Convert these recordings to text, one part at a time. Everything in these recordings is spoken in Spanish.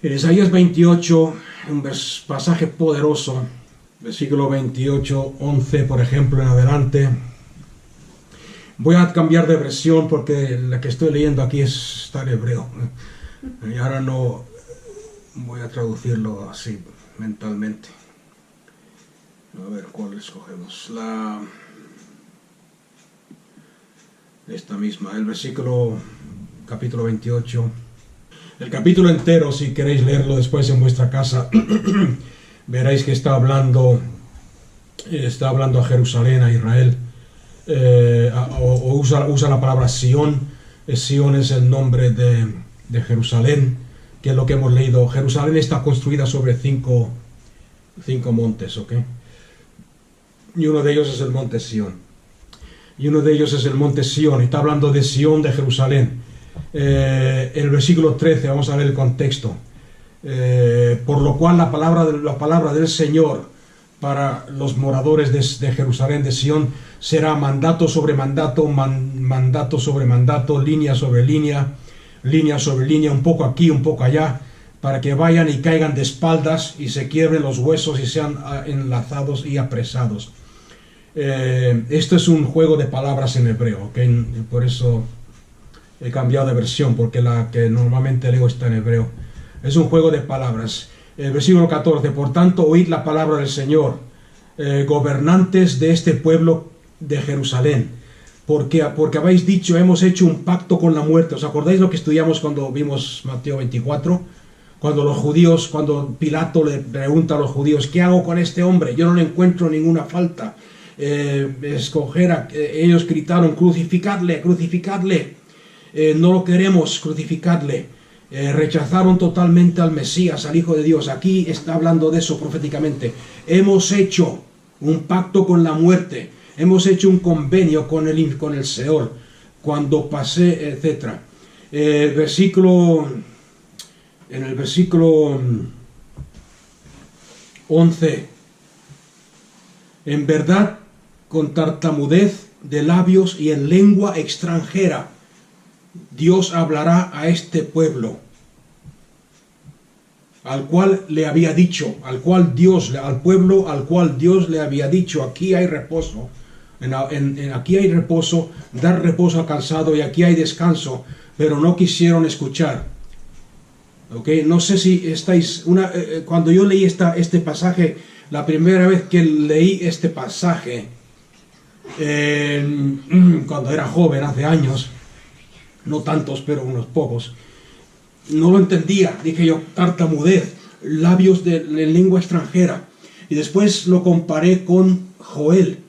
En Isaías 28, un pasaje poderoso, versículo 28, 11, por ejemplo, en adelante. Voy a cambiar de versión porque la que estoy leyendo aquí está en hebreo. Y ahora no voy a traducirlo así mentalmente. A ver cuál escogemos. Esta misma, el versículo, capítulo 28. El capítulo entero, si queréis leerlo después en vuestra casa, veréis que está hablando a Jerusalén, a Israel, o usa la palabra Sión. Sión es el nombre de Jerusalén, que es lo que hemos leído. Jerusalén está construida sobre cinco montes, ¿ok? Y uno de ellos es el monte Sión. Y está hablando de Sión, de Jerusalén. En el versículo 13 vamos a ver el contexto. Por lo cual la palabra del Señor para los moradores de Jerusalén, de Sión, será mandato sobre mandato, mandato sobre mandato, línea sobre línea, un poco aquí, un poco allá, para que vayan y caigan de espaldas y se quiebren los huesos y sean enlazados y apresados. Esto es un juego de palabras en hebreo, ¿okay? Por eso he cambiado de versión, porque la que normalmente leo está en hebreo. Es un juego de palabras. El versículo 14, por tanto, oíd la palabra del Señor, gobernantes de este pueblo de Jerusalén, porque habéis dicho, hemos hecho un pacto con la muerte. ¿Os acordáis lo que estudiamos cuando vimos Mateo 24? Cuando Pilato le pregunta a los judíos, ¿qué hago con este hombre? Yo no le encuentro ninguna falta. Ellos gritaron, crucificadle, crucificadle. No lo queremos, crucificadle. Rechazaron totalmente al Mesías, al Hijo de Dios. Aquí está hablando de eso proféticamente. Hemos hecho un pacto con la muerte, hemos hecho un convenio con el Seol, cuando pasé, etc. En el versículo 11, en verdad, con tartamudez de labios y en lengua extranjera, Dios hablará a este pueblo, al cual le había dicho, al pueblo al cual Dios le había dicho, aquí hay reposo, aquí hay reposo, dar reposo al cansado, y aquí hay descanso, pero no quisieron escuchar. ¿Okay? No sé si estáis, cuando yo leí este pasaje, la primera vez que leí este pasaje, cuando era joven, hace años, no tantos, pero unos pocos, no lo entendía. Dije yo, tartamudez, labios de lengua extranjera. Y después lo comparé con Joel,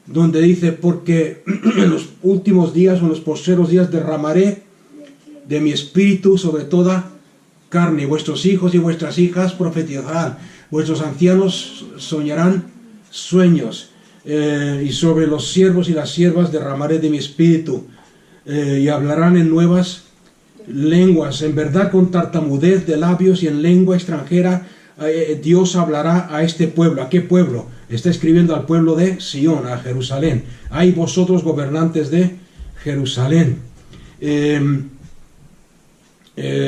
donde dice, porque en los últimos días o en los postreros días derramaré de mi espíritu sobre toda carne. Vuestros hijos y vuestras hijas profetizarán, vuestros ancianos soñarán sueños, y sobre los siervos y las siervas derramaré de mi espíritu, y hablarán en nuevas lenguas. En verdad, con tartamudez de labios y en lengua extranjera, Dios hablará a este pueblo. ¿A qué pueblo? Está escribiendo al pueblo de Sión, a Jerusalén. Hay vosotros gobernantes de Jerusalén.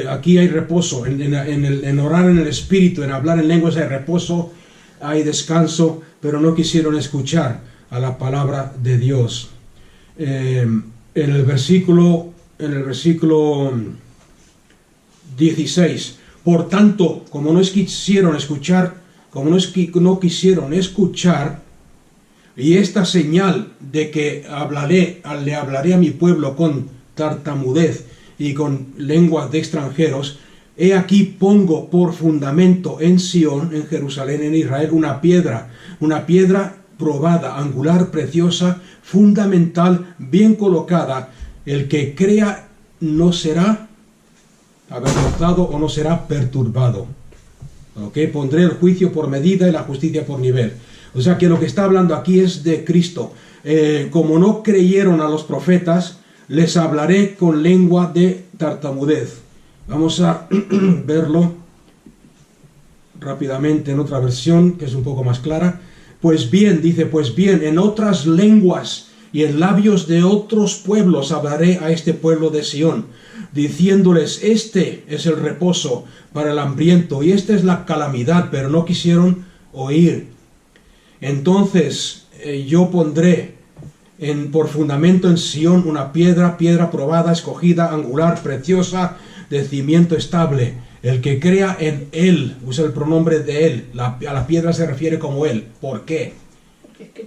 Aquí hay reposo, en orar en el Espíritu, en hablar en lenguas hay reposo, hay descanso, pero no quisieron escuchar a la palabra de Dios. En el versículo 16, por tanto, como no quisieron escuchar, y esta señal de que le hablaré a mi pueblo con tartamudez y con lenguas de extranjeros, he aquí pongo por fundamento en Sión, en Jerusalén, en Israel, una piedra probada, angular, preciosa, fundamental, bien colocada. El que crea no será avergonzado o no será perturbado. ¿Okay? Pondré el juicio por medida y la justicia por nivel. O sea que lo que está hablando aquí es de Cristo. Como no creyeron a los profetas, les hablaré con lengua de tartamudez. Vamos a verlo rápidamente en otra versión que es un poco más clara. Pues bien, en otras lenguas y en labios de otros pueblos hablaré a este pueblo de Sión, diciéndoles, este es el reposo para el hambriento y esta es la calamidad, pero no quisieron oír. Entonces yo pondré por fundamento en Sión una piedra probada, escogida, angular, preciosa, de cimiento estable. El que crea en él, usa el pronombre de él, a la piedra se refiere como él. ¿Por qué?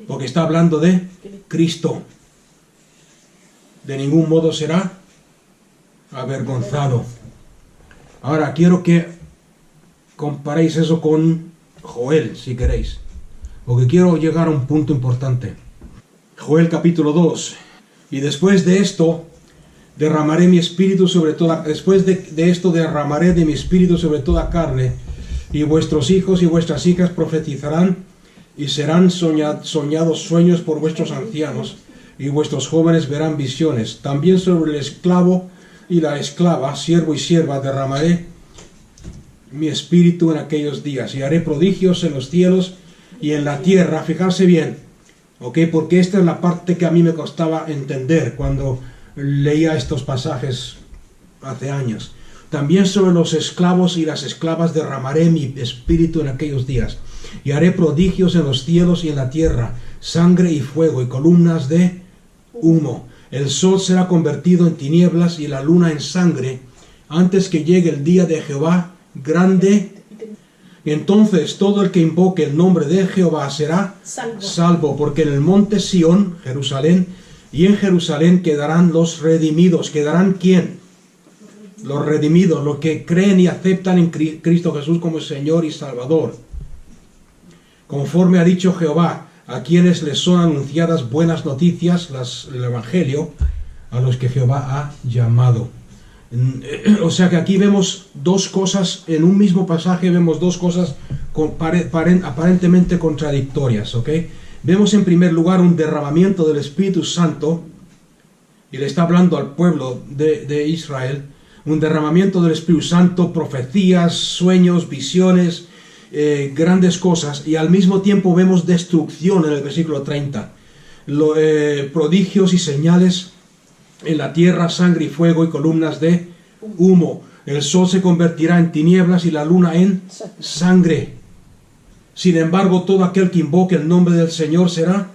Porque está hablando de Cristo. De ningún modo será avergonzado. Ahora quiero que comparéis eso con Joel, si queréis, porque quiero llegar a un punto importante. Joel capítulo 2. Y después de esto derramaré mi espíritu sobre toda, después de esto derramaré de mi espíritu sobre toda carne, y vuestros hijos y vuestras hijas profetizarán, y serán soñados sueños por vuestros ancianos, y vuestros jóvenes verán visiones. También sobre el esclavo y la esclava, siervo y sierva, derramaré mi espíritu en aquellos días, y haré prodigios en los cielos y en la tierra. Fijarse bien, ¿ok? Porque esta es la parte que a mí me costaba entender cuando leía estos pasajes hace años. También sobre los esclavos y las esclavas derramaré mi espíritu en aquellos días, y haré prodigios en los cielos y en la tierra, sangre y fuego y columnas de humo. El sol será convertido en tinieblas y la luna en sangre, antes que llegue el día de Jehová grande. Entonces todo el que invoque el nombre de Jehová será salvo, porque en el monte Sión, Jerusalén, y en Jerusalén quedarán los redimidos. ¿Quedarán quién? Los redimidos, los que creen y aceptan en Cristo Jesús como Señor y Salvador. Conforme ha dicho Jehová, a quienes les son anunciadas buenas noticias, el Evangelio, a los que Jehová ha llamado. O sea que aquí vemos dos cosas, en un mismo pasaje vemos dos cosas aparentemente contradictorias, ¿ok? Vemos en primer lugar un derramamiento del Espíritu Santo, y le está hablando al pueblo de Israel, un derramamiento del Espíritu Santo, profecías, sueños, visiones, grandes cosas, y al mismo tiempo vemos destrucción en el versículo 30, prodigios y señales en la tierra, sangre y fuego y columnas de humo. El sol se convertirá en tinieblas y la luna en sangre. Sin embargo, todo aquel que invoque el nombre del Señor será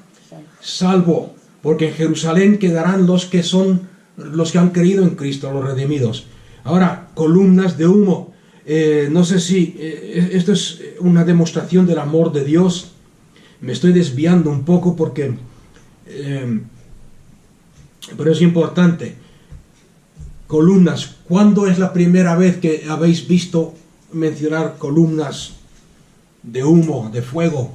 salvo, porque en Jerusalén quedarán los que han creído en Cristo, los redimidos. Ahora, columnas de humo. No sé si esto es una demostración del amor de Dios. Me estoy desviando un poco porque pero es importante. Columnas. ¿Cuándo es la primera vez que habéis visto mencionar columnas de humo, de fuego?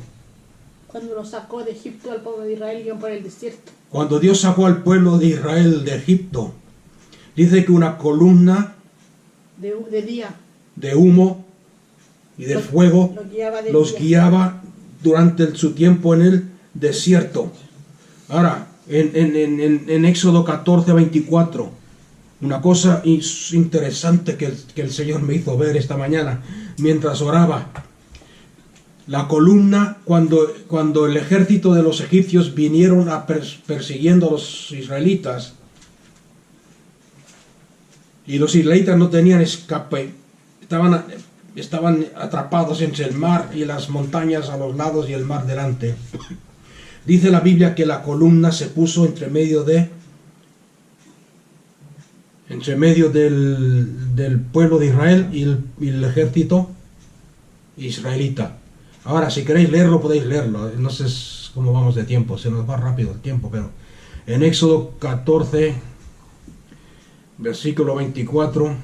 Cuando lo sacó de Egipto al pueblo de Israel, iban por el desierto. Cuando Dios sacó al pueblo de Israel de Egipto, dice que una columna de día, de humo y de fuego los guiaba durante su tiempo en el desierto. Ahora, en Éxodo 14:24, una cosa interesante que el Señor me hizo ver esta mañana mientras oraba. La columna, cuando el ejército de los egipcios vinieron persiguiendo a los israelitas, y los israelitas no tenían escape, estaban atrapados entre el mar y las montañas a los lados y el mar delante. Dice la Biblia que la columna se puso entre medio del pueblo de Israel y el ejército israelita. Ahora, si queréis leerlo, podéis leerlo. No sé cómo vamos de tiempo, se nos va rápido el tiempo, pero en Éxodo 14, versículo 24,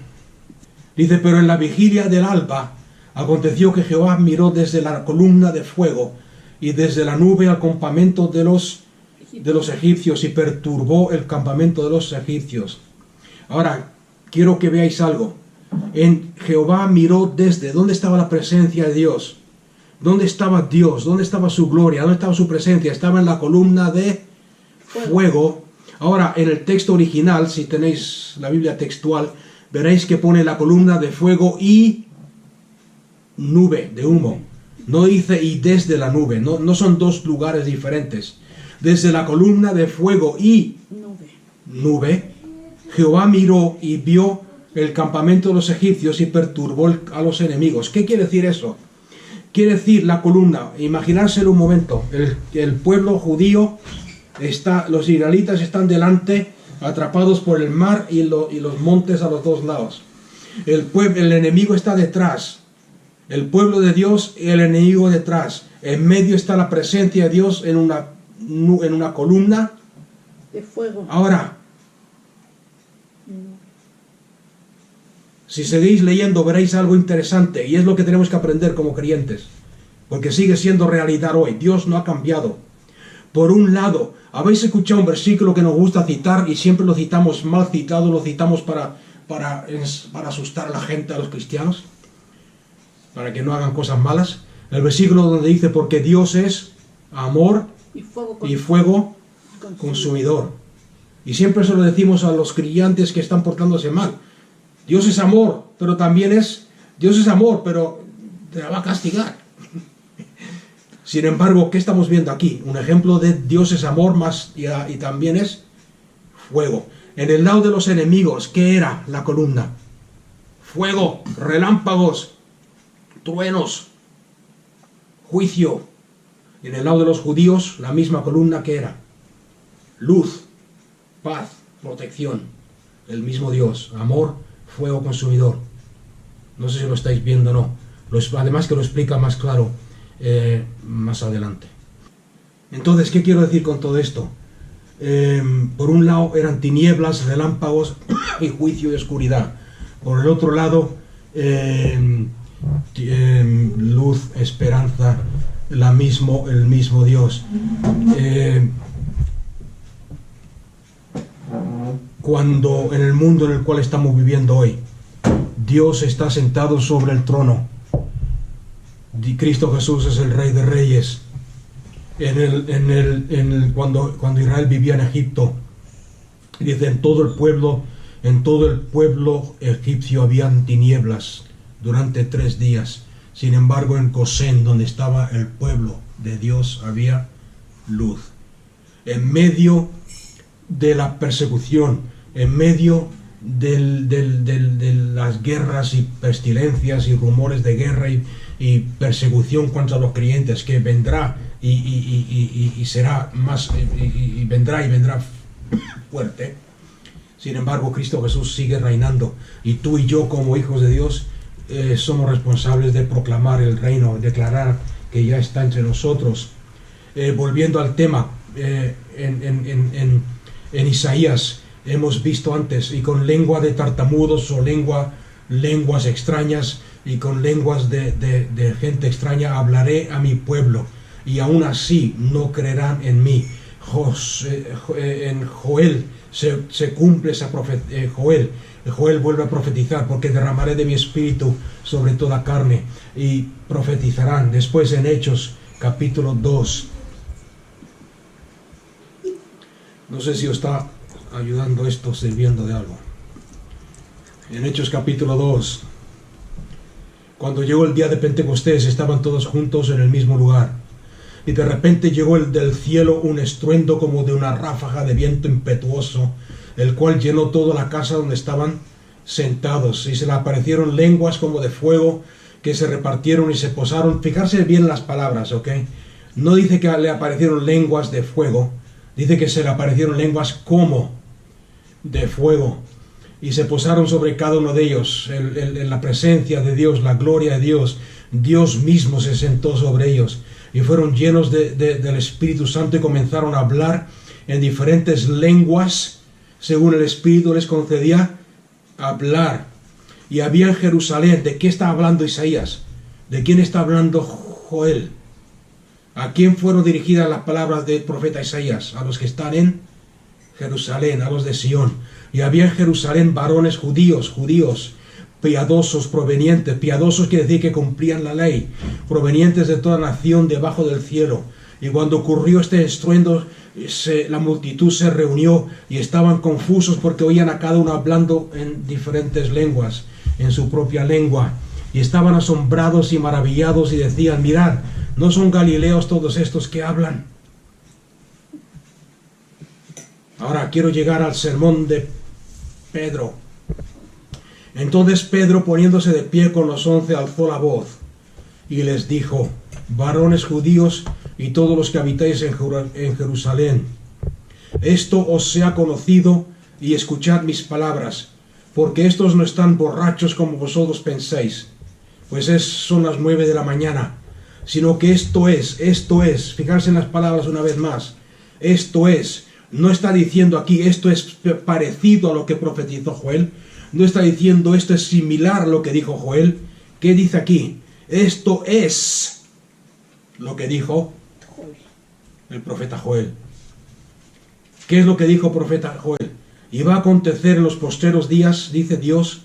dice: pero en la vigilia del alba aconteció que Jehová miró desde la columna de fuego y desde la nube al campamento de los egipcios, y perturbó el campamento de los egipcios. Ahora, quiero que veáis algo. En Jehová miró desde, ¿dónde estaba la presencia de Dios? ¿Dónde estaba Dios? ¿Dónde estaba su gloria? ¿Dónde estaba su presencia? Estaba en la columna de fuego. Ahora, en el texto original, si tenéis la Biblia textual, veréis que pone la columna de fuego y nube de humo. No dice y desde la nube, no son dos lugares diferentes. Desde la columna de fuego y nube Jehová miró y vio el campamento de los egipcios y perturbó a los enemigos. ¿Qué quiere decir eso? Quiere decir la columna, imaginárselo un momento, el pueblo judío, los israelitas están delante, atrapados por el mar y los montes a los dos lados. El enemigo está detrás, el pueblo de Dios y el enemigo detrás. En medio está la presencia de Dios en una columna de fuego. Ahora, si seguís leyendo veréis algo interesante, y es lo que tenemos que aprender como creyentes, porque sigue siendo realidad hoy. Dios no ha cambiado. Por un lado, habéis escuchado un versículo que nos gusta citar y siempre lo citamos mal citado, lo citamos para asustar a la gente, a los cristianos, para que no hagan cosas malas. El versículo donde dice, porque Dios es amor y fuego consumidor. Y siempre se lo decimos a los creyentes que están portándose mal. Dios es amor, pero también Dios es amor, pero te la va a castigar. Sin embargo, ¿qué estamos viendo aquí? Un ejemplo de Dios es amor y también es fuego. En el lado de los enemigos, ¿qué era la columna? Fuego, relámpagos, truenos, juicio. Y en el lado de los judíos, la misma columna, ¿qué era? Luz, paz, protección. El mismo Dios, amor, fuego consumidor. No sé si lo estáis viendo o no. Además que lo explica más claro más adelante. Entonces, ¿qué quiero decir con todo esto? Por un lado eran tinieblas, relámpagos y juicio y oscuridad. Por el otro lado, luz, esperanza, el mismo Dios. Cuando en el mundo en el cual estamos viviendo hoy, Dios está sentado sobre el trono. Cristo Jesús es el Rey de Reyes. Cuando Israel vivía en Egipto, dice, en todo el pueblo egipcio habían tinieblas durante 3 días. Sin embargo, en Gosén, donde estaba el pueblo de Dios, había luz. En medio de la persecución, en medio de las guerras y pestilencias y rumores de guerra y persecución contra los creyentes, que vendrá y será más, y vendrá fuerte. Sin embargo, Cristo Jesús sigue reinando, y tú y yo, como hijos de Dios, somos responsables de proclamar el reino, declarar que ya está entre nosotros. Volviendo al tema, en Isaías hemos visto antes, y con lengua de tartamudos o lenguas extrañas y con lenguas de gente extraña hablaré a mi pueblo, y aún así no creerán en mí. En Joel se cumple esa profecía. Joel vuelve a profetizar, porque derramaré de mi espíritu sobre toda carne y profetizarán. Después en Hechos capítulo 2, no sé si os está ayudando esto, sirviendo de algo. En Hechos capítulo 2, cuando llegó el día de Pentecostés, estaban todos juntos en el mismo lugar, y de repente llegó del cielo un estruendo como de una ráfaga de viento impetuoso, el cual llenó toda la casa donde estaban sentados, y se le aparecieron lenguas como de fuego, que se repartieron y se posaron. Fijarse bien las palabras, ¿ok? No dice que le aparecieron lenguas de fuego, dice que se le aparecieron lenguas como de fuego, y se posaron sobre cada uno de ellos. En la presencia de Dios, la gloria de Dios, Dios mismo se sentó sobre ellos, y fueron llenos del Espíritu Santo, y comenzaron a hablar en diferentes lenguas, según el Espíritu les concedía hablar. Y había en Jerusalén, ¿de qué está hablando Isaías? ¿De quién está hablando Joel? ¿A quién fueron dirigidas las palabras del profeta Isaías? A los que están en Jerusalén, a los de Sión. Y había en Jerusalén varones judíos, piadosos, piadosos quiere decir que cumplían la ley, provenientes de toda nación debajo del cielo. Y cuando ocurrió este estruendo, la multitud se reunió, y estaban confusos porque oían a cada uno hablando en diferentes lenguas, en su propia lengua. Y estaban asombrados y maravillados, y decían, mirad, ¿no son galileos todos estos que hablan? Ahora quiero llegar al sermón Pedro. Entonces Pedro, poniéndose de pie con los 11, alzó la voz y les dijo: varones judíos y todos los que habitáis en Jerusalén, esto os sea conocido y escuchad mis palabras, porque estos no están borrachos como vosotros pensáis, pues son las 9 de la mañana, sino que esto es, fijarse en las palabras una vez más, esto es, no está diciendo aquí esto es parecido a lo que profetizó Joel, no está diciendo esto es similar a lo que dijo Joel. ¿Qué dice aquí? Esto es lo que dijo el profeta Joel. ¿Qué es lo que dijo el profeta Joel? Y va a acontecer en los postreros días, dice Dios,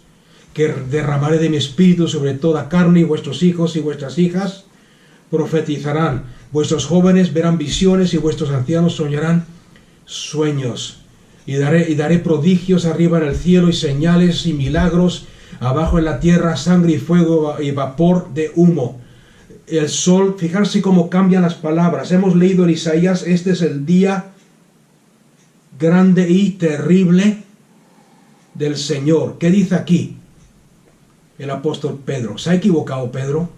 que derramaré de mi espíritu sobre toda carne, y vuestros hijos y vuestras hijas profetizarán, vuestros jóvenes verán visiones y vuestros ancianos soñarán sueños. Y daré prodigios arriba en el cielo y señales y milagros abajo en la tierra, sangre y fuego y vapor de humo. El sol, fijarse cómo cambian las palabras. Hemos leído en Isaías, este es el día grande y terrible del Señor. ¿Qué dice aquí el apóstol Pedro? ¿Se ha equivocado Pedro?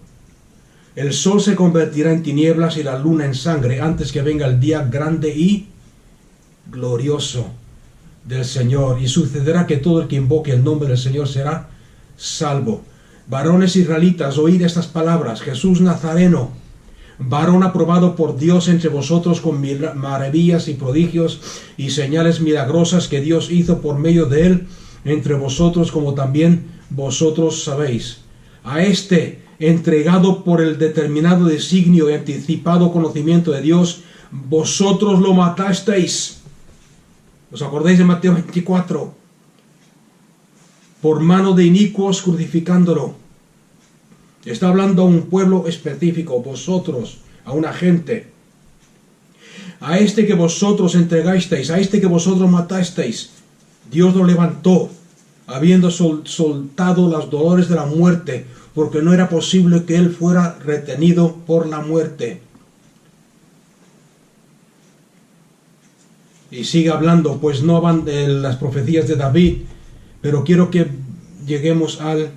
El sol se convertirá en tinieblas y la luna en sangre antes que venga el día grande y glorioso del Señor, y sucederá que todo el que invoque el nombre del Señor será salvo. Varones israelitas, oíd estas palabras: Jesús Nazareno, varón aprobado por Dios entre vosotros con maravillas y prodigios y señales milagrosas que Dios hizo por medio de él entre vosotros, como también vosotros sabéis. A este, entregado por el determinado designio y anticipado conocimiento de Dios, vosotros lo matasteis. ¿Os acordáis de Mateo 24? Por mano de inicuos crucificándolo. Está hablando a un pueblo específico, vosotros, a una gente. A este que vosotros entregasteis, a este que vosotros matasteis, Dios lo levantó, habiendo soltado los dolores de la muerte, porque no era posible que él fuera retenido por la muerte. Y sigue hablando, pues no van de las profecías de David, pero quiero que lleguemos al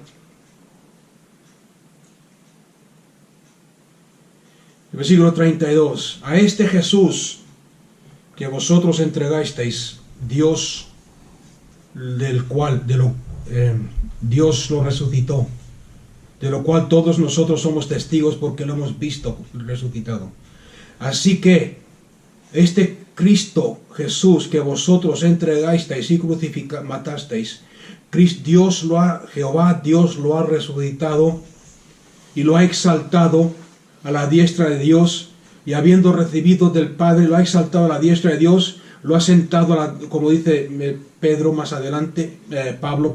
versículo 32. A este Jesús que vosotros entregasteis, Dios Dios lo resucitó, de lo cual todos nosotros somos testigos porque lo hemos visto resucitado. Así que este Cristo Jesús que vosotros entregasteis y matasteis, Jehová Dios lo ha resucitado y lo ha exaltado a la diestra de Dios, y habiendo recibido del Padre, lo ha exaltado a la diestra de Dios, lo ha sentado, como dice Pablo,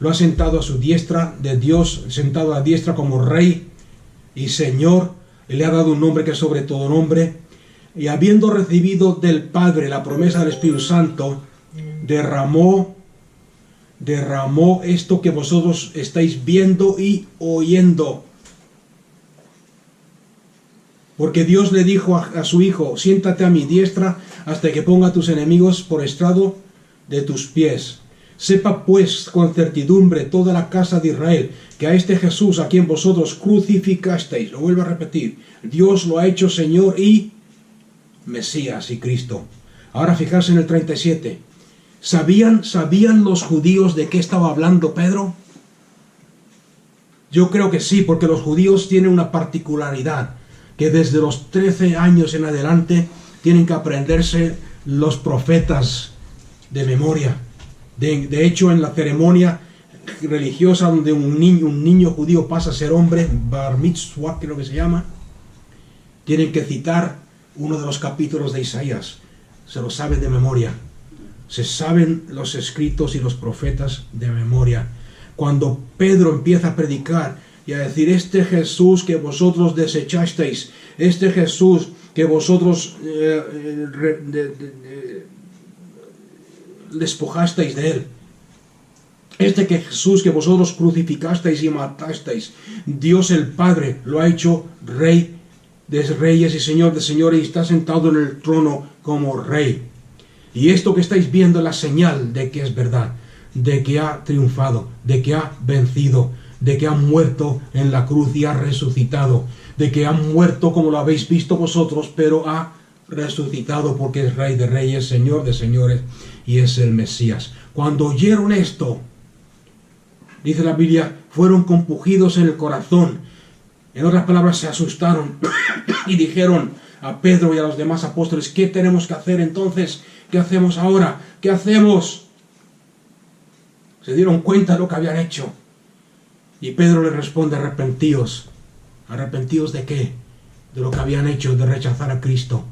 lo ha sentado a su diestra de Dios, sentado a la diestra como Rey y Señor, y le ha dado un nombre que es sobre todo nombre. Y habiendo recibido del Padre la promesa del Espíritu Santo, derramó esto que vosotros estáis viendo y oyendo. Porque Dios le dijo a su Hijo: siéntate a mi diestra hasta que ponga a tus enemigos por estrado de tus pies. Sepa pues con certidumbre toda la casa de Israel que a este Jesús a quien vosotros crucificasteis, lo vuelvo a repetir, Dios lo ha hecho Señor y Mesías y Cristo. Ahora fijarse en el 37. ¿Sabían los judíos de qué estaba hablando Pedro? Yo creo que sí, porque los judíos tienen una particularidad, que desde los 13 años en adelante tienen que aprenderse los profetas de memoria. De hecho, en la ceremonia religiosa donde un niño judío pasa a ser hombre, Bar Mitzvah creo que se llama, tienen que citar uno de los capítulos de Isaías. Se lo saben de memoria. Se saben los escritos y los profetas de memoria. Cuando Pedro empieza a predicar y a decir: este Jesús que vosotros desechasteis, este Jesús que vosotros despojasteis de él, este Jesús que vosotros crucificasteis y matasteis, Dios el Padre lo ha hecho Rey de reyes y Señor de señores, y está sentado en el trono como Rey. Y esto que estáis viendo es la señal de que es verdad. de que ha triunfado, de que ha vencido, de que ha muerto en la cruz y ha resucitado, de que ha muerto como lo habéis visto vosotros, pero ha resucitado porque es Rey de Reyes, Señor de Señores y es el Mesías. Cuando oyeron esto, dice la Biblia, fueron compungidos en el corazón. En otras palabras, se asustaron y dijeron a Pedro y a los demás apóstoles, ¿qué tenemos que hacer entonces? ¿Qué hacemos ahora? ¿Qué hacemos? Se dieron cuenta de lo que habían hecho. Y Pedro les responde, arrepentíos. ¿Arrepentíos de qué? De lo que habían hecho, de rechazar a Cristo.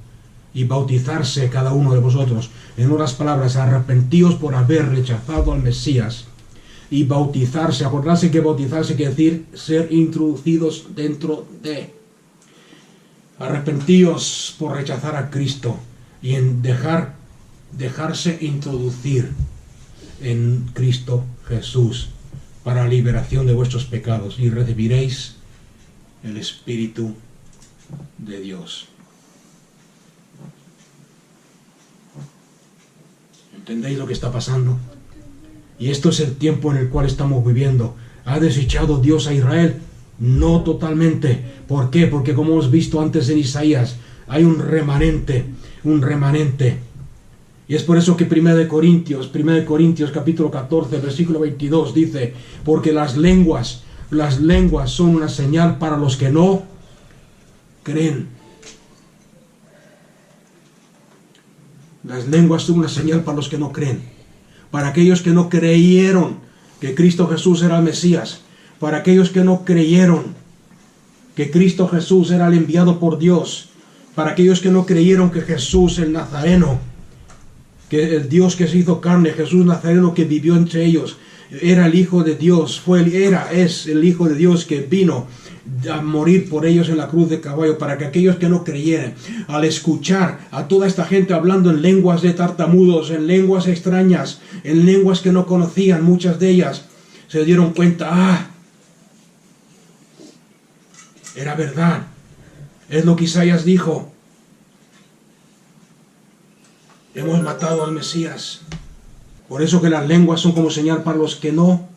Y bautizarse cada uno de vosotros. En otras palabras, arrepentíos por haber rechazado al Mesías. Y bautizarse, acordarse que bautizarse quiere decir ser introducidos dentro de. Arrepentíos por rechazar a Cristo y en dejarse introducir en Cristo Jesús para liberación de vuestros pecados y recibiréis el Espíritu de Dios. ¿Entendéis lo que está pasando? Y esto es el tiempo en el cual estamos viviendo. ¿Ha desechado Dios a Israel? No totalmente. ¿Por qué? Porque como hemos visto antes en Isaías, hay un remanente, un remanente. Y es por eso que 1 Corintios capítulo 14, versículo 22 dice, porque las lenguas son una señal para los que no creen. Las lenguas son una señal para los que no creen. Para aquellos que no creyeron que Cristo Jesús era el Mesías. Para aquellos que no creyeron que Cristo Jesús era el enviado por Dios. Para aquellos que no creyeron que Jesús el Nazareno, que el Dios que se hizo carne, Jesús Nazareno que vivió entre ellos, era el Hijo de Dios, es el Hijo de Dios que vino a morir por ellos en la cruz de caballo, para que aquellos que no creyeran, al escuchar a toda esta gente hablando en lenguas de tartamudos, en lenguas extrañas, en lenguas que no conocían, muchas de ellas, se dieron cuenta, era verdad, es lo que Isaías dijo, hemos matado al Mesías. Por eso que las lenguas son como señal para los que no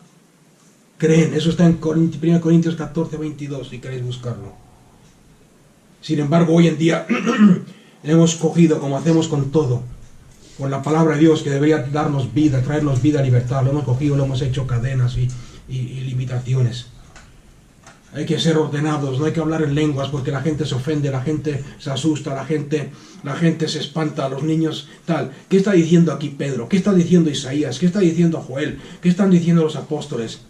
creen. Eso está en 1 Corintios 14, 22, si queréis buscarlo. Sin embargo, hoy en día hemos cogido, como hacemos con todo, con la palabra de Dios que debería darnos vida, traernos vida, libertad. Lo hemos cogido, lo hemos hecho cadenas y limitaciones. Hay que ser ordenados, no hay que hablar en lenguas porque la gente se ofende, la gente se asusta, la gente se espanta, los niños tal. ¿Qué está diciendo aquí Pedro? ¿Qué está diciendo Isaías? ¿Qué está diciendo Joel? ¿Qué están diciendo los apóstoles?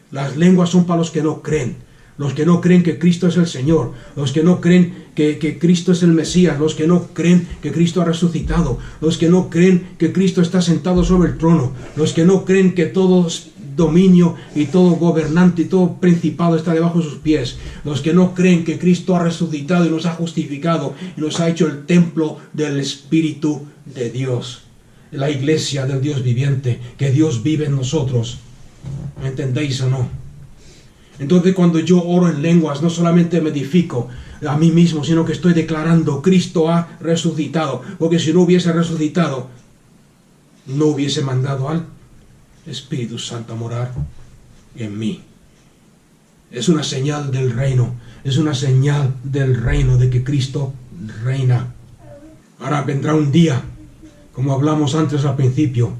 Las lenguas son para los que no creen. Los que no creen que Cristo es el Señor. Los que no creen que Cristo es el Mesías. Los que no creen que Cristo ha resucitado. Los que no creen que Cristo está sentado sobre el trono. Los que no creen que todos dominio y todo gobernante y todo principado está debajo de sus pies. Los que no creen que Cristo ha resucitado y nos ha justificado y nos ha hecho el templo del Espíritu de Dios, la iglesia del Dios viviente, que Dios vive en nosotros. ¿Me entendéis o no? Entonces cuando yo oro en lenguas no solamente me edifico a mí mismo, sino que estoy declarando Cristo ha resucitado, porque si no hubiese resucitado no hubiese mandado al Espíritu Santo a morar en mí. Es una señal del reino, es una señal del reino de que Cristo reina. Ahora vendrá un día, como hablamos antes al principio,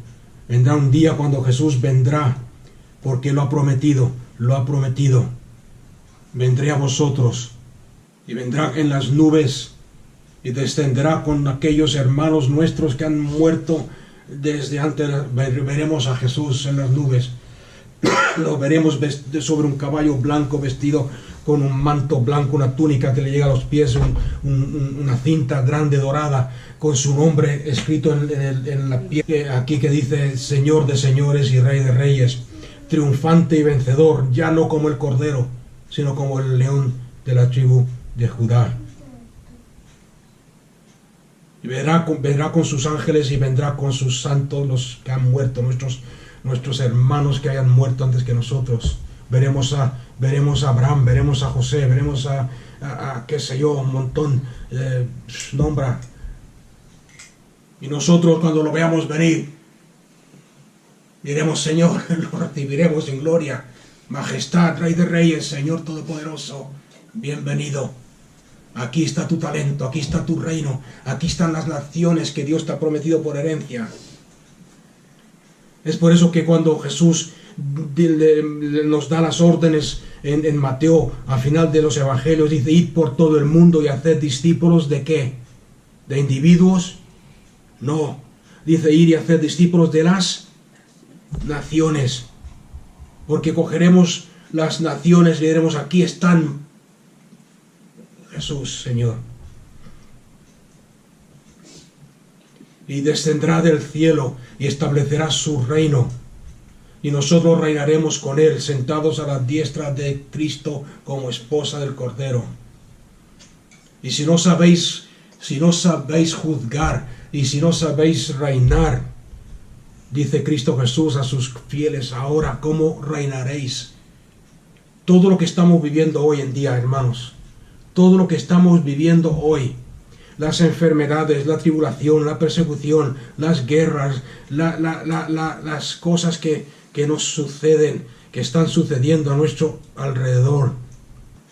vendrá un día cuando Jesús vendrá, porque lo ha prometido, vendré a vosotros y vendrá en las nubes y descenderá con aquellos hermanos nuestros que han muerto desde antes. Veremos a Jesús en las nubes, lo veremos sobre un caballo blanco, vestido con un manto blanco, una túnica que le llega a los pies, una cinta grande dorada con su nombre escrito en la piel, aquí que dice Señor de señores y Rey de reyes, triunfante y vencedor, ya no como el cordero, sino como el león de la tribu de Judá. Y vendrá con sus ángeles y vendrá con sus santos, los que han muerto, nuestros hermanos que hayan muerto antes que nosotros. Veremos a Abraham, veremos a José, veremos a qué sé yo, un montón, nombra. Y nosotros cuando lo veamos venir, Diremos, Señor, lo recibiremos en gloria. Majestad, Rey de Reyes, Señor Todopoderoso, bienvenido. Aquí está tu talento, aquí está tu reino, aquí están las naciones que Dios te ha prometido por herencia. Es por eso que cuando Jesús nos da las órdenes en Mateo, al final de los evangelios, dice, id por todo el mundo y haced discípulos ¿de qué? ¿De individuos? No, dice ir y hacer discípulos de las naciones, porque cogeremos las naciones y diremos, aquí están Jesús, Señor, y descenderá del cielo y establecerá su reino, y nosotros reinaremos con él, sentados a la diestra de Cristo como esposa del Cordero. Y si no sabéis juzgar, y si no sabéis reinar, dice Cristo Jesús a sus fieles, ahora, ¿cómo reinaréis? Todo lo que estamos viviendo hoy en día, hermanos, todo lo que estamos viviendo hoy, las enfermedades, la tribulación, la persecución, las guerras, las cosas que nos suceden, que están sucediendo a nuestro alrededor.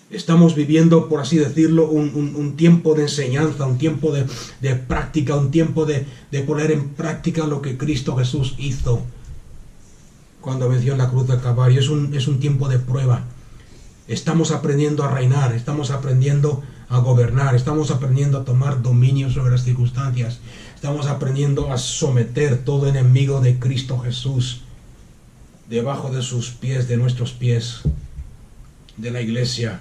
Estamos viviendo, por así decirlo, un tiempo de enseñanza, un tiempo de práctica, un tiempo de poner en práctica lo que Cristo Jesús hizo cuando venció en la cruz del Calvario. Es un tiempo de prueba. Estamos aprendiendo a reinar, estamos aprendiendo a gobernar, estamos aprendiendo a tomar dominio sobre las circunstancias, estamos aprendiendo a someter todo enemigo de Cristo Jesús debajo de sus pies, de nuestros pies, de la iglesia.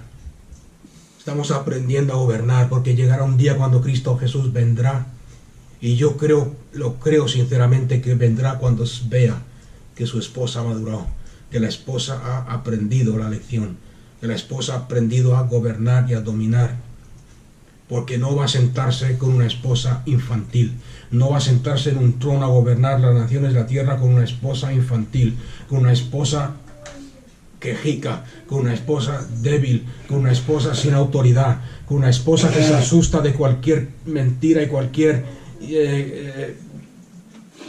Estamos aprendiendo a gobernar, porque llegará un día cuando Cristo Jesús vendrá, y yo lo creo sinceramente que vendrá cuando vea que su esposa maduró, que la esposa ha aprendido la lección, que la esposa ha aprendido a gobernar y a dominar, porque no va a sentarse con una esposa infantil, no va a sentarse en un trono a gobernar las naciones de la tierra con una esposa infantil, con una esposa quejica, con una esposa débil, con una esposa sin autoridad, con una esposa que se asusta de cualquier mentira y cualquier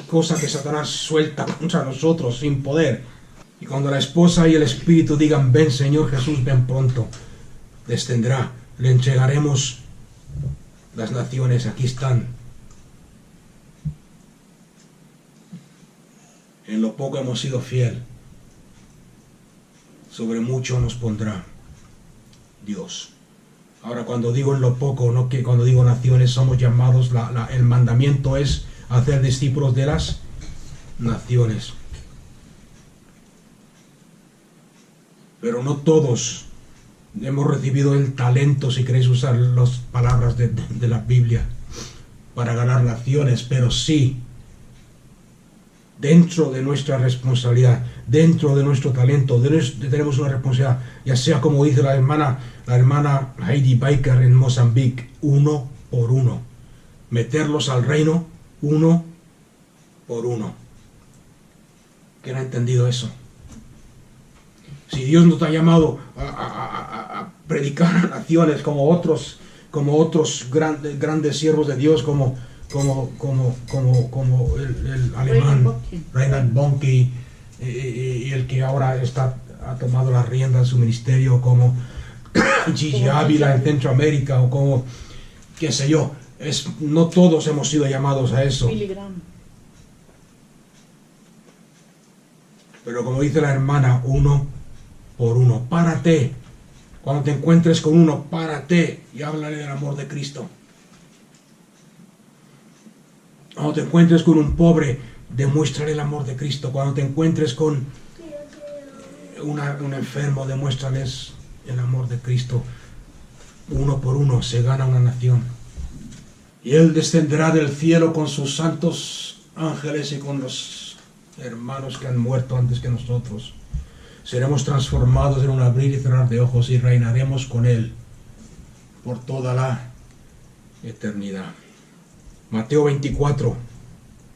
cosa que Satanás suelta contra nosotros sin poder. Y cuando la esposa y el espíritu digan, ven Señor Jesús, ven pronto, descenderá, le entregaremos las naciones, aquí están. En lo poco hemos sido fiel, sobre mucho nos pondrá Dios. Ahora, cuando digo en lo poco, no que cuando digo naciones, somos llamados, el mandamiento es hacer discípulos de las naciones. Pero no todos hemos recibido el talento, si queréis usar las palabras de la Biblia, para ganar naciones, pero sí, dentro de nuestra responsabilidad, dentro de nuestro talento, tenemos una responsabilidad, ya sea como dice la hermana Heidi Baker en Mozambique, uno por uno, meterlos al reino uno por uno. ¿Quién ha entendido eso? Si Dios nos ha llamado a predicar a naciones como otros grandes siervos de Dios, como el alemán Reinhard Bonnke, y el que ahora ha tomado las riendas de su ministerio, como Gigi Ávila en Centroamérica, o como, qué sé yo, no todos hemos sido llamados a eso. Pero como dice la hermana, uno por uno. Párate. Cuando te encuentres con uno, párate y háblale del amor de Cristo. Cuando te encuentres con un pobre, demuéstrale el amor de Cristo. Cuando te encuentres con un enfermo, demuéstrales el amor de Cristo. Uno por uno se gana una nación. Y Él descenderá del cielo con sus santos ángeles y con los hermanos que han muerto antes que nosotros. Seremos transformados en un abrir y cerrar de ojos y reinaremos con Él por toda la eternidad. Mateo 24.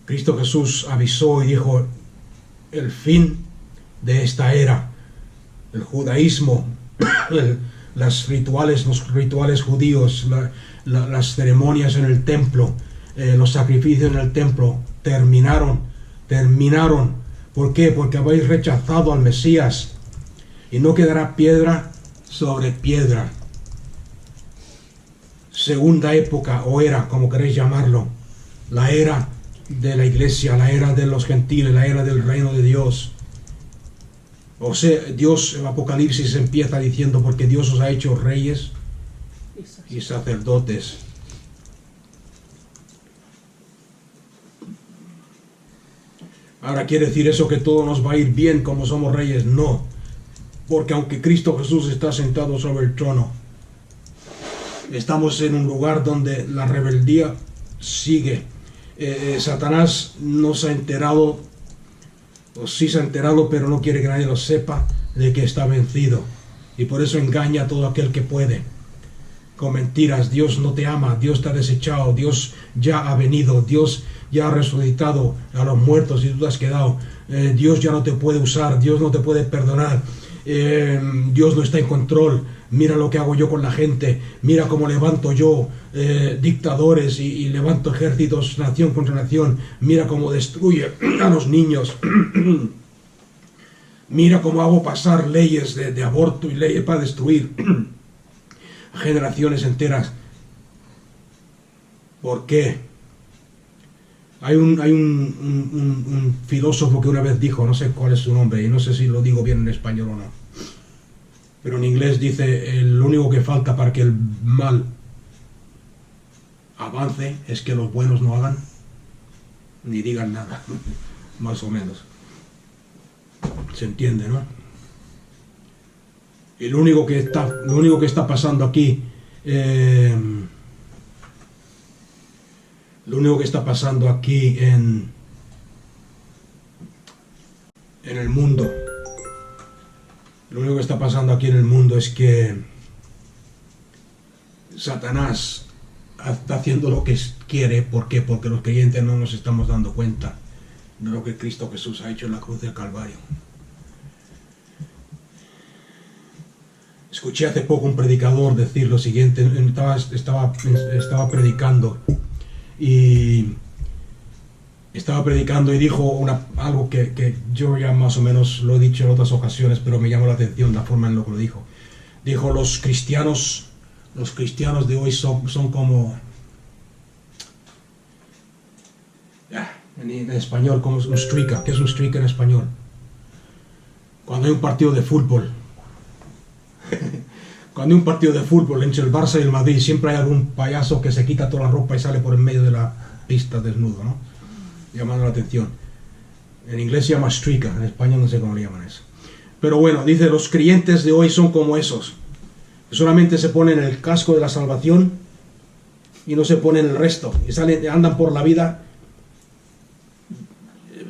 Cristo Jesús avisó y dijo, el fin de esta era, el judaísmo, los rituales judíos, las ceremonias en el templo, los sacrificios en el templo, terminaron, ¿Por qué? Porque habéis rechazado al Mesías y no quedará piedra sobre piedra. Segunda época o era, como queréis llamarlo, la era de la iglesia, la era de los gentiles, la era del reino de Dios. O sea, Dios en Apocalipsis empieza diciendo, porque Dios os ha hecho reyes y sacerdotes. Ahora, ¿quiere decir eso que todo nos va a ir bien como somos reyes? No, porque aunque Cristo Jesús está sentado sobre el trono, estamos en un lugar donde la rebeldía sigue. Satanás no se ha enterado, o sí se ha enterado, pero no quiere que nadie lo sepa, de que está vencido. Y por eso engaña a todo aquel que puede, con mentiras. Dios no te ama, Dios te ha desechado, Dios ya ha venido, Dios ya ha resucitado a los muertos y tú te has quedado. Dios ya no te puede usar, Dios no te puede perdonar. Dios no está en control. Mira lo que hago yo con la gente, mira cómo levanto yo dictadores y levanto ejércitos nación contra nación, mira cómo destruye a los niños, mira cómo hago pasar leyes de aborto y leyes para destruir a generaciones enteras. ¿Por qué? Hay un filósofo que una vez dijo, no sé cuál es su nombre y no sé si lo digo bien en español o no, pero en inglés dice, lo único que falta para que el mal avance es que los buenos no hagan ni digan nada, más o menos. ¿Se entiende, no? Y lo único que está pasando aquí, lo único que está pasando aquí en el mundo, lo único que está pasando aquí en el mundo es que Satanás está haciendo lo que quiere. ¿Por qué? Porque los creyentes no nos estamos dando cuenta de lo que Cristo Jesús ha hecho en la cruz del Calvario. Escuché hace poco un predicador decir lo siguiente, estaba predicando y dijo algo que yo ya más o menos lo he dicho en otras ocasiones, pero me llamó la atención la forma en lo que lo dijo. Dijo, los cristianos de hoy son como, en español, como un streaker. ¿Qué es un streaker en español? Cuando hay un partido de fútbol, entre el Barça y el Madrid, siempre hay algún payaso que se quita toda la ropa y sale por en medio de la pista desnudo, ¿no? Llamando la atención. En inglés se llama streaker, en español no sé cómo le llaman eso. Pero bueno, dice, los creyentes de hoy son como esos, que solamente se ponen el casco de la salvación y no se ponen el resto, y andan por la vida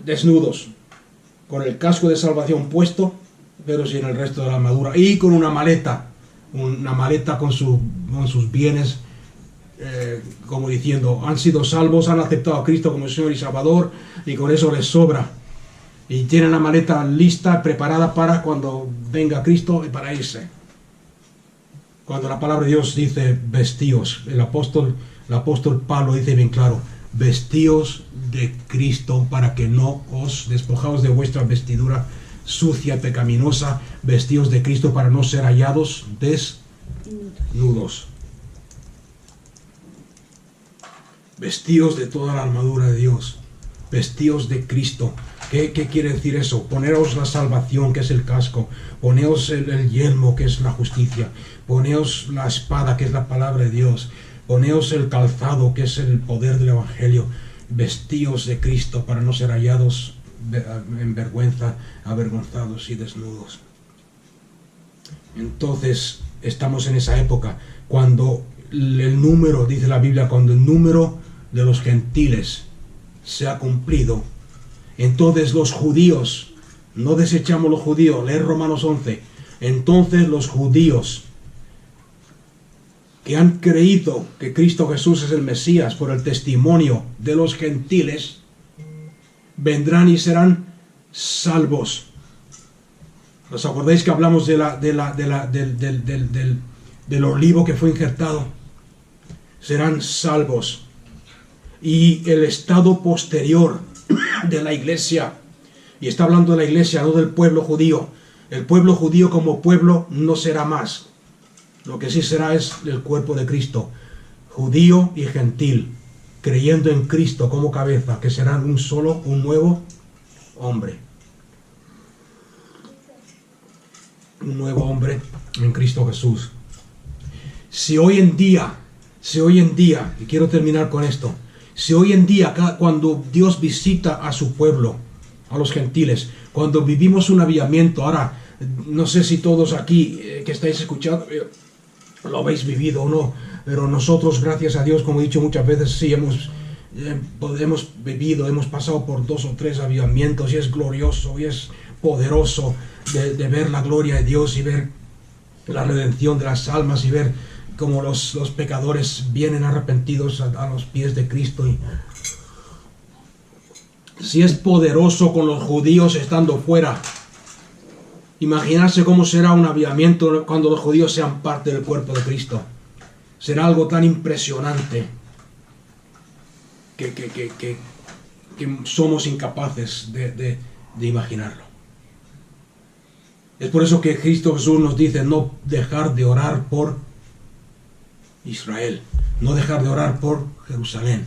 desnudos, con el casco de salvación puesto, pero sin el resto de la armadura, y con una maleta con sus bienes, como diciendo, han sido salvos, han aceptado a Cristo como Señor y Salvador, y con eso les sobra, y tienen la maleta lista, preparada para cuando venga Cristo y para irse. Cuando la palabra de Dios dice vestíos, el apóstol Pablo dice bien claro, vestíos de Cristo para que no os despojaos de vuestra vestidura sucia y pecaminosa, vestíos de Cristo para no ser hallados desnudos. Vestíos de toda la armadura de Dios, vestíos de Cristo. ¿Qué quiere decir eso? Poneos la salvación, que es el casco, poneos el yelmo, que es la justicia, poneos la espada, que es la palabra de Dios, poneos el calzado, que es el poder del Evangelio, vestíos de Cristo para no ser hallados en vergüenza, avergonzados y desnudos. Entonces estamos en esa época cuando el número, dice la Biblia, cuando el número de los gentiles se ha cumplido, entonces los judíos, no desechamos los judíos, leer Romanos 11, entonces los judíos que han creído que Cristo Jesús es el Mesías por el testimonio de los gentiles, vendrán y serán salvos. ¿Os acordáis que hablamos del olivo que fue injertado? Serán salvos. Y el estado posterior de la iglesia Y está hablando de la iglesia, no del pueblo judío. El pueblo judío como pueblo no será más. Lo que sí será es el cuerpo de Cristo, judío y gentil, creyendo en Cristo como cabeza, que serán un solo, un nuevo hombre. Un nuevo hombre en Cristo Jesús. Si hoy en día, y quiero terminar con esto, si hoy en día, cuando Dios visita a su pueblo, a los gentiles, cuando vivimos un avivamiento, ahora, no sé si todos aquí que estáis escuchando lo habéis vivido o no, pero nosotros, gracias a Dios, como he dicho muchas veces, sí hemos vivido, hemos pasado por 2 o 3 avivamientos, y es glorioso y es poderoso de ver la gloria de Dios y ver la redención de las almas y ver cómo los pecadores vienen arrepentidos a los pies de Cristo. Y si es poderoso con los judíos estando fuera, imaginarse cómo será un avivamiento cuando los judíos sean parte del cuerpo de Cristo. Será algo tan impresionante que somos incapaces de imaginarlo. Es por eso que Cristo Jesús nos dice no dejar de orar por Israel, no dejar de orar por Jerusalén,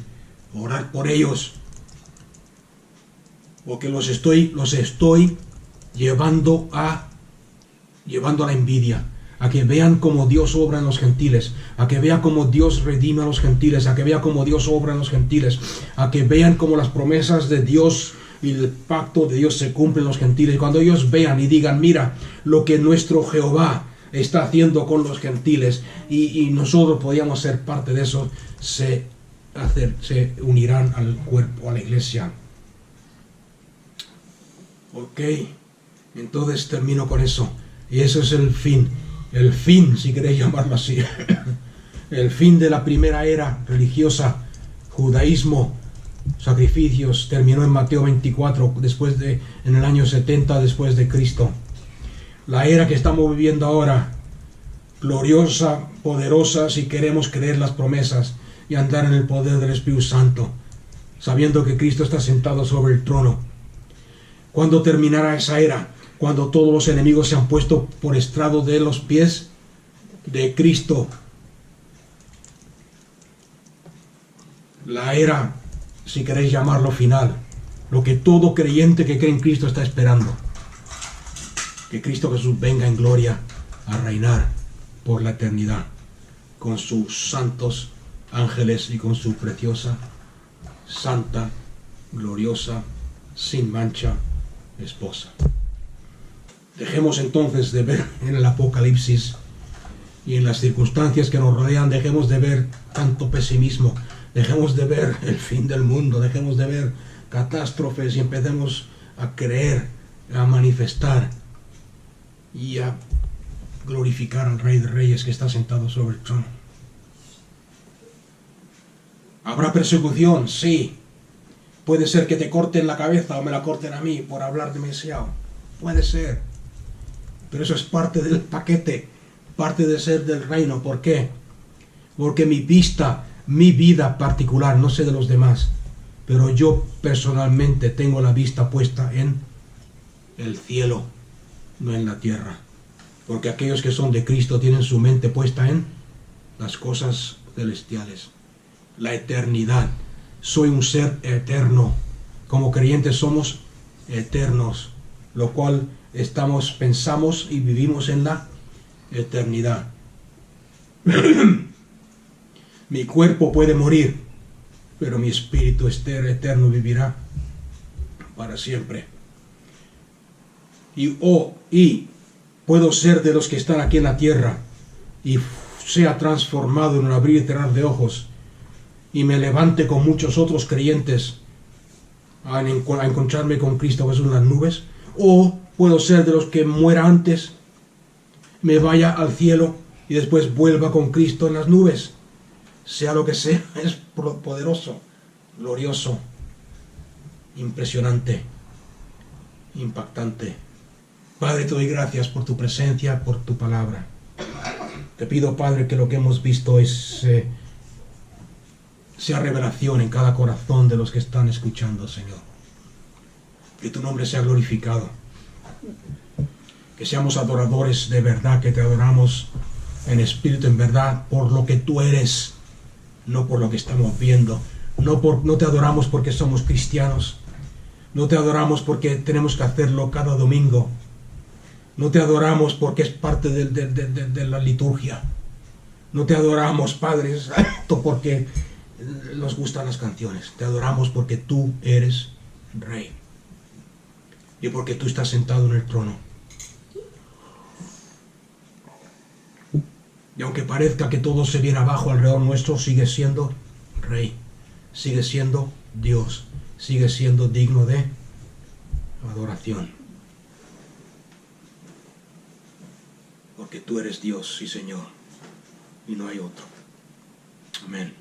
orar por ellos, porque los estoy llevando a la envidia, a que vean cómo Dios obra en los gentiles, a que vean cómo Dios redime a los gentiles, a que vean cómo Dios obra en los gentiles, a que vean cómo las promesas de Dios y el pacto de Dios se cumplen en los gentiles. Cuando ellos vean y digan, mira lo que nuestro Jehová está haciendo con los gentiles, y nosotros podíamos ser parte de eso, se unirán al cuerpo, a la iglesia. Ok, entonces termino con eso, y eso es el fin, si queréis llamarlo así, el fin de la primera era religiosa, judaísmo, sacrificios, terminó en Mateo 24, en el año 70 después de Cristo. La era que estamos viviendo ahora, gloriosa, poderosa, si queremos creer las promesas y andar en el poder del Espíritu Santo, sabiendo que Cristo está sentado sobre el trono. ¿Cuándo terminará esa era? Cuando todos los enemigos se han puesto por estrado de los pies de Cristo. La era, si queréis llamarlo, final. Lo que todo creyente que cree en Cristo está esperando. Que Cristo Jesús venga en gloria a reinar por la eternidad con sus santos ángeles y con su preciosa, santa, gloriosa, sin mancha esposa. Dejemos entonces de ver en el Apocalipsis y en las circunstancias que nos rodean, dejemos de ver tanto pesimismo, dejemos de ver el fin del mundo, dejemos de ver catástrofes y empecemos a creer, a manifestar y a glorificar al Rey de Reyes que está sentado sobre el trono. ¿Habrá persecución? Sí. Puede ser que te corten la cabeza o me la corten a mí por hablar demasiado. Puede ser. Pero eso es parte del paquete, parte de ser del reino. ¿Por qué? Porque mi vida particular, no sé de los demás, pero yo personalmente tengo la vista puesta en el cielo, no en la tierra. Porque aquellos que son de Cristo tienen su mente puesta en las cosas celestiales, la eternidad. Soy un ser eterno. Como creyentes somos eternos, lo cual pensamos y vivimos en la eternidad. Mi cuerpo puede morir, pero mi espíritu eterno vivirá para siempre. Y puedo ser de los que están aquí en la tierra y sea transformado en un abrir y cerrar de ojos y me levante con muchos otros creyentes a encontrarme con Cristo Jesús en las nubes, o puedo ser de los que muera antes, me vaya al cielo y después vuelva con Cristo en las nubes. Sea lo que sea, es poderoso, glorioso, impresionante, impactante. Padre, te doy gracias por tu presencia, por tu palabra. Te pido, Padre, que lo que hemos visto sea revelación en cada corazón de los que están escuchando, Señor. Que tu nombre sea glorificado. Que seamos adoradores de verdad, que te adoramos en espíritu, en verdad, por lo que tú eres, no por lo que estamos viendo. No te adoramos porque somos cristianos. No te adoramos porque tenemos que hacerlo cada domingo. No te adoramos porque es parte de la liturgia. No te adoramos, Padre Santo, porque nos gustan las canciones. Te adoramos porque tú eres Rey. Y porque tú estás sentado en el trono. Y aunque parezca que todo se viene abajo alrededor nuestro, sigue siendo Rey. Sigue siendo Dios. Sigue siendo digno de adoración. Porque tú eres Dios, sí, Señor. Y no hay otro. Amén.